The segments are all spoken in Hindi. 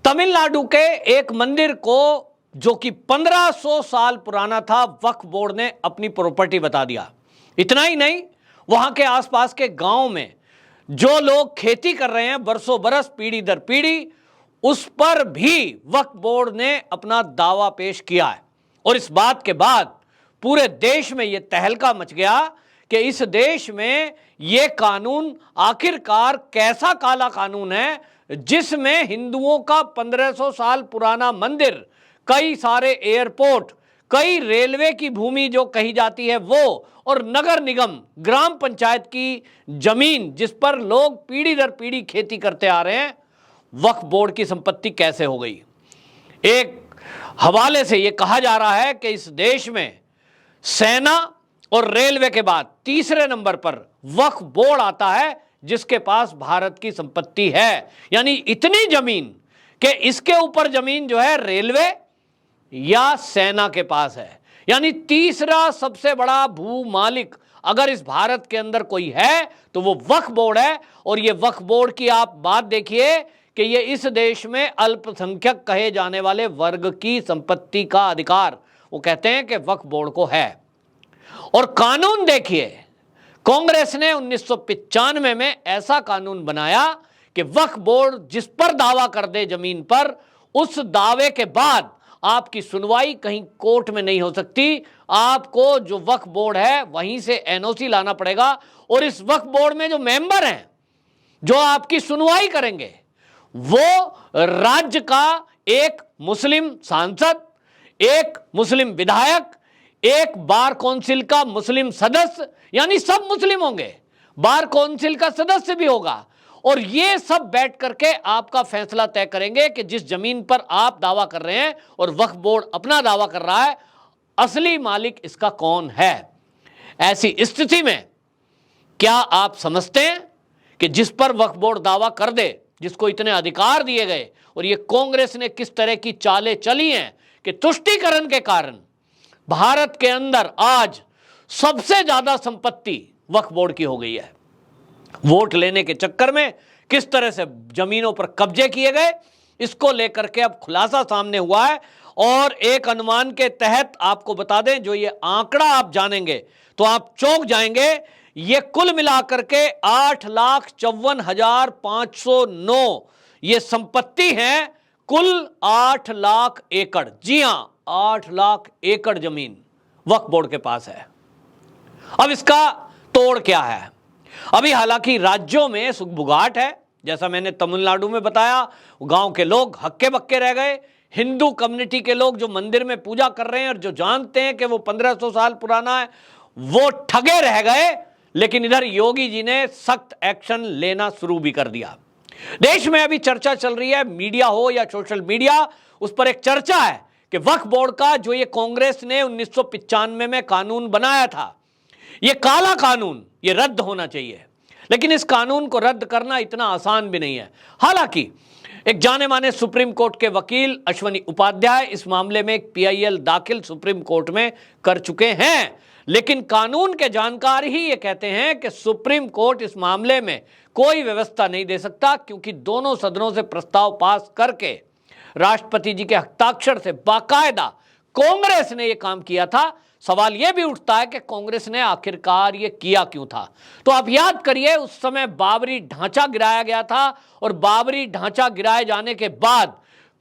तमिलनाडु के एक मंदिर को जो कि 1500 साल पुराना था, वक्फ बोर्ड ने अपनी प्रॉपर्टी बता दिया। इतना ही नहीं, वहां के आसपास के गांव में जो लोग खेती कर रहे हैं बरसों बरस पीढ़ी दर पीढ़ी, उस पर भी वक्फ बोर्ड ने अपना दावा पेश किया है। और इस बात के बाद पूरे देश में यह तहलका मच गया कि इस देश में यह कानून आखिरकार कैसा काला कानून है, जिसमें हिंदुओं का 1500 साल पुराना मंदिर, कई सारे एयरपोर्ट, कई रेलवे की भूमि जो कही जाती है वो, और नगर निगम, ग्राम पंचायत की जमीन जिस पर लोग पीढ़ी दर पीढ़ी खेती करते आ रहे हैं, वक्फ बोर्ड की संपत्ति कैसे हो गई। एक हवाले से यह कहा जा रहा है कि इस देश में सेना और रेलवे के बाद तीसरे नंबर पर वक्फ बोर्ड आता है, जिसके पास भारत की संपत्ति है। यानी इतनी जमीन कि इसके ऊपर जमीन जो है रेलवे या सेना के पास है। यानी तीसरा सबसे बड़ा भू मालिक अगर इस भारत के अंदर कोई है तो वो वक्फ बोर्ड है। और ये वक्फ बोर्ड की आप बात देखिए कि ये इस देश में अल्पसंख्यक कहे जाने वाले वर्ग की संपत्ति का अधिकार, वो कहते हैं कि वक्फ बोर्ड को है। और कानून देखिए, कांग्रेस ने 1995 में ऐसा कानून बनाया कि वक्फ बोर्ड जिस पर दावा कर दे जमीन पर, उस दावे के बाद आपकी सुनवाई कहीं कोर्ट में नहीं हो सकती। आपको जो वक्फ बोर्ड है वहीं से एनओसी लाना पड़ेगा। और इस वक्फ बोर्ड में जो मेंबर हैं जो आपकी सुनवाई करेंगे, वो राज्य का एक मुस्लिम सांसद, एक मुस्लिम विधायक, एक बार काउंसिल का मुस्लिम सदस्य, यानी सब मुस्लिम होंगे, बार काउंसिल का सदस्य भी होगा। और ये सब बैठ करके आपका फैसला तय करेंगे कि जिस जमीन पर आप दावा कर रहे हैं और वक्फ बोर्ड अपना दावा कर रहा है, असली मालिक इसका कौन है। ऐसी स्थिति में क्या आप समझते हैं कि जिस पर वक्फ बोर्ड दावा कर दे, जिसको इतने अधिकार दिए गए, और ये कांग्रेस ने किस तरह की चालें चली हैं कि तुष्टीकरण के कारण भारत के अंदर आज सबसे ज्यादा संपत्ति वक्फ बोर्ड की हो गई है। वोट लेने के चक्कर में किस तरह से जमीनों पर कब्जे किए गए, इसको लेकर के अब खुलासा सामने हुआ है। और एक अनुमान के तहत आपको बता दें, जो ये आंकड़ा आप जानेंगे तो आप चौंक जाएंगे। ये कुल मिलाकर के 8,54,509 ये संपत्ति है, कुल 8 लाख एकड़। जी हां, 8 लाख एकड़ जमीन वक्फ बोर्ड के पास है। अब इसका तोड़ क्या है? अभी हालांकि राज्यों में सुगबुगाहट है, जैसा मैंने तमिलनाडु में बताया, गांव के लोग हक्के बक्के रह गए। हिंदू कम्युनिटी के लोग जो मंदिर में पूजा कर रहे हैं और जो जानते हैं कि वो 1500 साल पुराना है, वो ठगे रह गए। लेकिन इधर योगी जी ने सख्त एक्शन लेना शुरू भी कर दिया। देश में अभी चर्चा चल रही है, मीडिया हो या सोशल मीडिया, उस पर एक चर्चा है कि वक्फ बोर्ड का जो ये कांग्रेस ने 1995 में कानून बनाया था, ये काला कानून, ये रद्द होना चाहिए। लेकिन इस कानून को रद्द करना इतना आसान भी नहीं है। हालांकि एक जाने माने सुप्रीम कोर्ट के वकील अश्वनी उपाध्याय इस मामले में एक पीआईएल दाखिल सुप्रीम कोर्ट में कर चुके हैं। लेकिन कानून के जानकार ही ये कहते हैं कि सुप्रीम कोर्ट इस मामले में कोई व्यवस्था नहीं दे सकता, क्योंकि दोनों सदनों से प्रस्ताव पास करके राष्ट्रपति जी के हस्ताक्षर से बाकायदा कांग्रेस ने यह काम किया था। सवाल यह भी उठता है कि कांग्रेस ने आखिरकार ये किया क्यों था। तो आप याद करिए, उस समय बाबरी ढांचा गिराया गया था, और बाबरी ढांचा गिराए जाने के बाद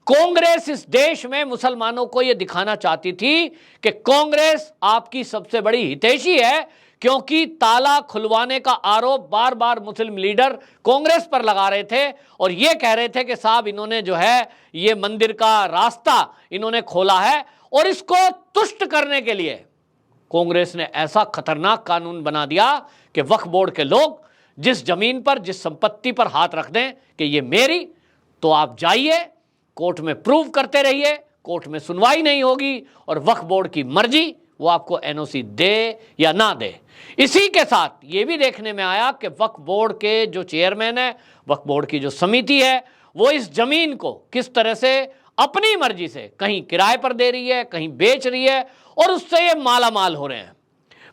कांग्रेस इस देश में मुसलमानों को यह दिखाना चाहती थी कि कांग्रेस आपकी सबसे बड़ी हितैषी है, क्योंकि ताला खुलवाने का आरोप बार बार मुस्लिम लीडर कांग्रेस पर लगा रहे थे और ये कह रहे थे कि साहब इन्होंने जो है ये मंदिर का रास्ता इन्होंने खोला है। और इसको तुष्ट करने के लिए कांग्रेस ने ऐसा खतरनाक कानून बना दिया कि वक्फ बोर्ड के लोग जिस जमीन पर, जिस संपत्ति पर हाथ रख दें कि ये मेरी, तो आप जाइए कोर्ट में प्रूव करते रहिए, कोर्ट में सुनवाई नहीं होगी और वक्फ बोर्ड की मर्जी, वो आपको एनओसी दे या ना दे। इसी के साथ ये भी देखने में आया कि वक्फ बोर्ड के जो चेयरमैन है, वक्फ बोर्ड की जो समिति है, वो इस जमीन को किस तरह से अपनी मर्जी से कहीं किराए पर दे रही है, कहीं बेच रही है, और उससे ये माला माल हो रहे हैं।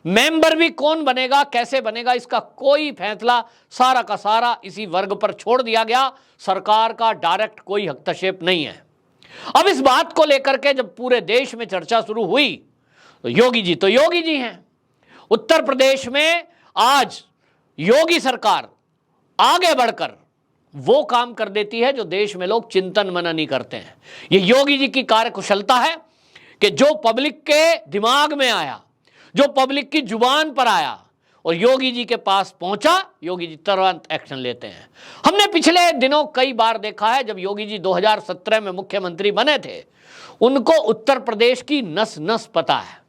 मेंबर भी कौन बनेगा, कैसे बनेगा, इसका कोई फैसला सारा का सारा इसी वर्ग पर छोड़ दिया गया। सरकार का डायरेक्ट कोई हस्तक्षेप नहीं है। अब इस बात को लेकर के जब पूरे देश में चर्चा शुरू हुई तो योगी जी हैं। उत्तर प्रदेश में आज योगी सरकार आगे बढ़कर वो काम कर देती है जो देश में लोग चिंतन मनन नहीं करते हैं। ये योगी जी की कार्यकुशलता है कि जो पब्लिक के दिमाग में आया, जो पब्लिक की जुबान पर आया और योगी जी के पास पहुंचा, योगी जी तुरंत एक्शन लेते हैं। हमने पिछले दिनों कई बार देखा है, जब योगी जी 2017 में मुख्यमंत्री बने थे, उनको उत्तर प्रदेश की नस नस पता है।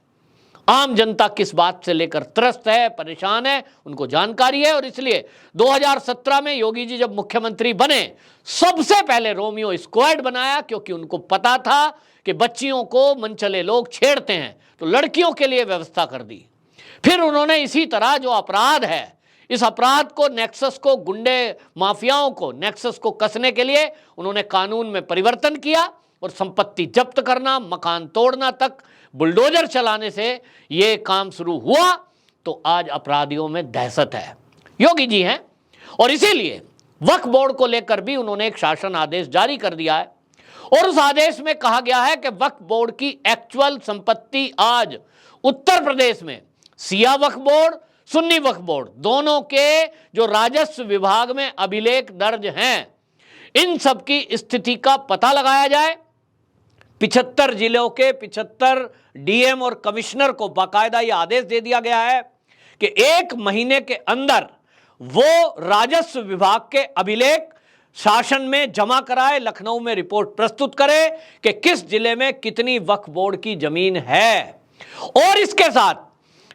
आम जनता किस बात से लेकर त्रस्त है, परेशान है, उनको जानकारी है। और इसलिए 2017 में योगी जी जब मुख्यमंत्री बने, सबसे पहले रोमियो स्क्वाड बनाया, क्योंकि उनको पता था कि बच्चियों को मनचले लोग छेड़ते हैं, तो लड़कियों के लिए व्यवस्था कर दी। फिर उन्होंने इसी तरह जो अपराध है, इस अपराध को, नेक्सस को, गुंडे माफियाओं को, नेक्सस को कसने के लिए उन्होंने कानून में परिवर्तन किया और संपत्ति जब्त करना, मकान तोड़ना तक बुलडोजर चलाने से ये काम शुरू हुआ। तो आज अपराधियों में दहशत है, योगी जी हैं। और इसीलिए वक्फ बोर्ड को लेकर भी उन्होंने एक शासन आदेश जारी कर दिया है और उस आदेश में कहा गया है कि वक्फ बोर्ड की एक्चुअल संपत्ति आज उत्तर प्रदेश में सिया वक्फ बोर्ड, सुन्नी वक्फ बोर्ड, दोनों के जो राजस्व विभाग में अभिलेख दर्ज हैं, इन सब की स्थिति का पता लगाया जाए। 75 जिलों के 75 डीएम और कमिश्नर को बाकायदा ये आदेश दे दिया गया है कि 1 महीने के अंदर वो राजस्व विभाग के अभिलेख शासन में जमा कराए, लखनऊ में रिपोर्ट प्रस्तुत करे कि किस जिले में कितनी वक्फ बोर्ड की जमीन है। और इसके साथ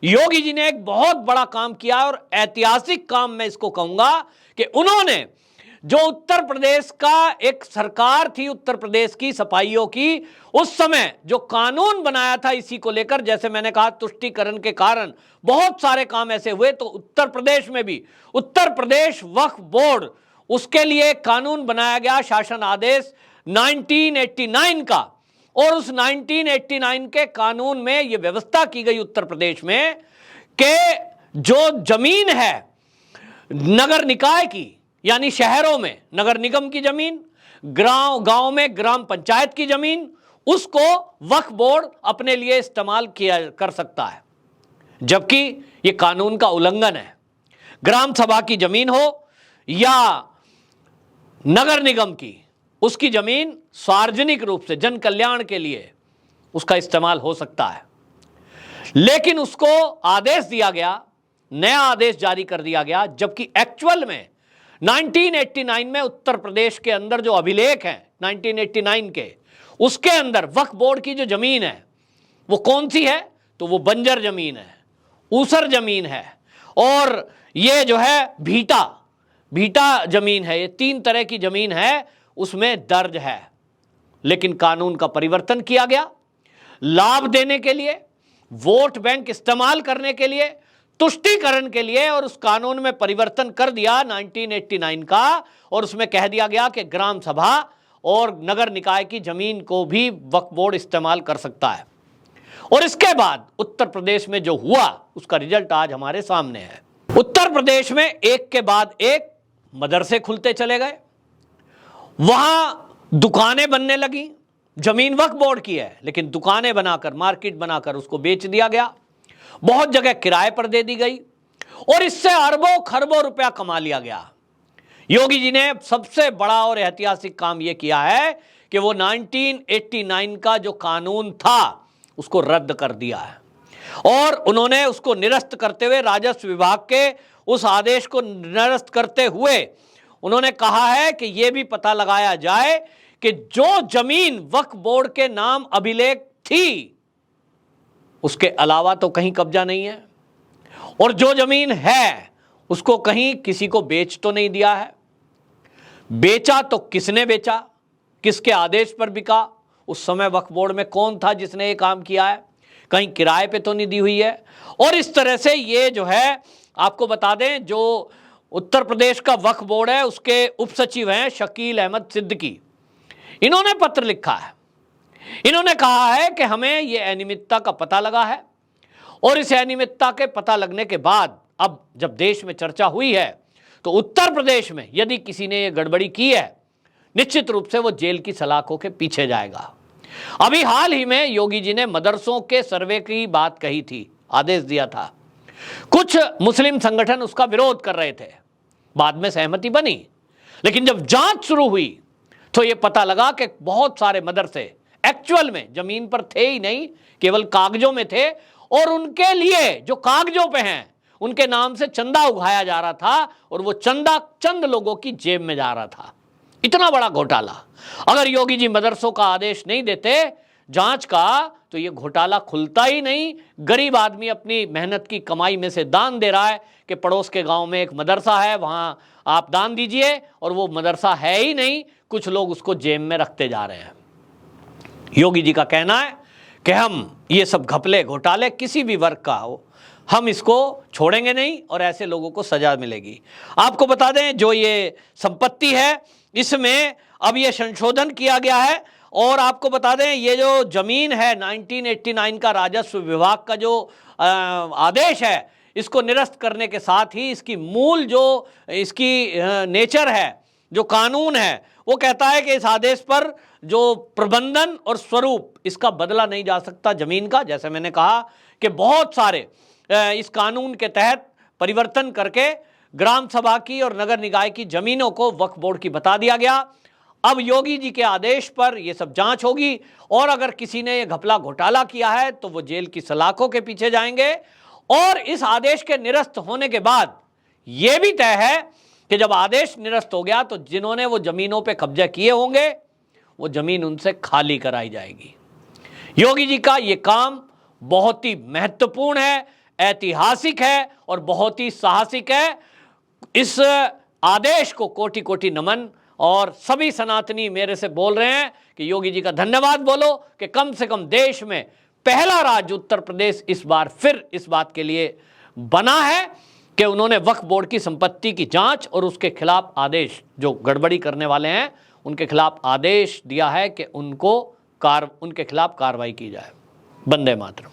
योगी जी ने एक बहुत बड़ा काम किया और ऐतिहासिक काम मैं इसको कहूंगा कि उन्होंने जो उत्तर प्रदेश का एक सरकार थी, उत्तर प्रदेश की सफाइयों की, उस समय जो कानून बनाया था इसी को लेकर, जैसे मैंने कहा तुष्टीकरण के कारण बहुत सारे काम ऐसे हुए, तो उत्तर प्रदेश में भी उत्तर प्रदेश वक्फ बोर्ड, उसके लिए कानून बनाया गया, शासन आदेश 1989 का। और उस 1989 के कानून में यह व्यवस्था की गई उत्तर प्रदेश में कि जो जमीन है नगर निकाय की, यानी शहरों में नगर निगम की जमीन, गांव में ग्राम पंचायत की जमीन, उसको वक्फ बोर्ड अपने लिए इस्तेमाल किया कर सकता है, जबकि यह कानून का उल्लंघन है। ग्राम सभा की जमीन हो या नगर निगम की, उसकी जमीन सार्वजनिक रूप से जन कल्याण के लिए उसका इस्तेमाल हो सकता है, लेकिन उसको आदेश दिया गया, नया आदेश जारी कर दिया गया, जबकि एक्चुअल में 1989 में उत्तर प्रदेश के अंदर जो अभिलेख हैं 1989 के, उसके अंदर वक्फ बोर्ड की जो जमीन है वो कौन सी है, तो वो बंजर जमीन है, ऊसर जमीन है और ये जो है भीटा जमीन है। ये 3 तरह की जमीन है उसमें दर्ज है। लेकिन कानून का परिवर्तन किया गया, लाभ देने के लिए, वोट बैंक इस्तेमाल करने के लिए, तुष्टीकरण के लिए, और उस कानून में परिवर्तन कर दिया 1989 का, और उसमें कह दिया गया कि ग्राम सभा और नगर निकाय की जमीन को भी वक्फ बोर्ड इस्तेमाल कर सकता है। और इसके बाद उत्तर प्रदेश में जो हुआ उसका रिजल्ट आज हमारे सामने है। उत्तर प्रदेश में एक के बाद एक मदरसे खुलते चले गए, वहां दुकानें बनने लगी। जमीन वक्फ बोर्ड की है लेकिन दुकानें बनाकर, मार्केट बनाकर उसको बेच दिया गया, बहुत जगह किराए पर दे दी गई और इससे अरबों खरबों रुपया कमा लिया गया। योगी जी ने सबसे बड़ा और ऐतिहासिक काम यह किया है कि वो 1989 का जो कानून था उसको रद्द कर दिया है और उन्होंने उसको निरस्त करते हुए, राजस्व विभाग के उस आदेश को निरस्त करते हुए उन्होंने कहा है कि यह भी पता लगाया जाए कि जो जमीन वक्फ बोर्ड के नाम अभिलेख थी उसके अलावा तो कहीं कब्जा नहीं है, और जो जमीन है उसको कहीं किसी को बेच तो नहीं दिया है। बेचा तो किसने बेचा, किसके आदेश पर बिका, उस समय वक्फ बोर्ड में कौन था जिसने ये काम किया है, कहीं किराए पे तो नहीं दी हुई है। और इस तरह से ये जो है, आपको बता दें, जो उत्तर प्रदेश का वक्फ बोर्ड है उसके उप सचिव हैं शकील अहमद सिद्दीकी, इन्होंने पत्र लिखा है। इन्होंने कहा है कि हमें ये अनियमितता का पता लगा है और इस अनियमितता के पता लगने के बाद अब जब देश में चर्चा हुई है तो उत्तर प्रदेश में यदि किसी ने यह गड़बड़ी की है, निश्चित रूप से वो जेल की सलाखों के पीछे जाएगा। अभी हाल ही में योगी जी ने मदरसों के सर्वे की बात कही थी, आदेश दिया था। कुछ मुस्लिम संगठन उसका विरोध कर रहे थे, बाद में सहमति बनी, लेकिन जब जांच शुरू हुई तो यह पता लगा कि बहुत सारे मदरसे एक्चुअल में जमीन पर थे ही नहीं, केवल कागजों में थे, और उनके लिए जो कागजों पे हैं उनके नाम से चंदा उगाया जा रहा था और वो चंदा चंद लोगों की जेब में जा रहा था। इतना बड़ा घोटाला। अगर योगी जी मदरसों का आदेश नहीं देते जांच का तो ये घोटाला खुलता ही नहीं। गरीब आदमी अपनी मेहनत की कमाई में से दान दे रहा है कि पड़ोस के गांव में एक मदरसा है, वहां आप दान दीजिए, और वो मदरसा है ही नहीं, कुछ लोग उसको जेब में रखते जा रहे हैं। योगी जी का कहना है कि हम ये सब घपले घोटाले किसी भी वर्ग का हो, हम इसको छोड़ेंगे नहीं और ऐसे लोगों को सजा मिलेगी। आपको बता दें, जो ये संपत्ति है इसमें अब ये संशोधन किया गया है, और आपको बता दें ये जो जमीन है 1989 का राजस्व विभाग का जो आदेश है, इसको निरस्त करने के साथ ही इसकी मूल जो इसकी नेचर है, जो कानून है, वो कहता है कि इस आदेश पर जो प्रबंधन और स्वरूप इसका बदला नहीं जा सकता जमीन का। जैसे मैंने कहा कि बहुत सारे इस कानून के तहत परिवर्तन करके ग्राम सभा की और नगर निकाय की जमीनों को वक्फ बोर्ड की बता दिया गया। अब योगी जी के आदेश पर यह सब जांच होगी, और अगर किसी ने यह घपला घोटाला किया है तो वो जेल की सलाखों के पीछे जाएंगे। और इस आदेश के निरस्त होने के बाद यह भी तय है कि जब आदेश निरस्त हो गया तो जिन्होंने वो जमीनों पे कब्जा किए होंगे वो जमीन उनसे खाली कराई जाएगी। योगी जी का ये काम बहुत ही महत्वपूर्ण है, ऐतिहासिक है और बहुत ही साहसिक है। इस आदेश को कोटि कोटि नमन, और सभी सनातनी मेरे से बोल रहे हैं कि योगी जी का धन्यवाद बोलो कि कम से कम देश में पहला राज्य उत्तर प्रदेश इस बार फिर इस बात के लिए बना है कि उन्होंने वक्फ बोर्ड की संपत्ति की जांच और उसके खिलाफ आदेश, जो गड़बड़ी करने वाले हैं उनके खिलाफ आदेश दिया है कि उनके खिलाफ कार्रवाई की जाए। वंदे मातरम।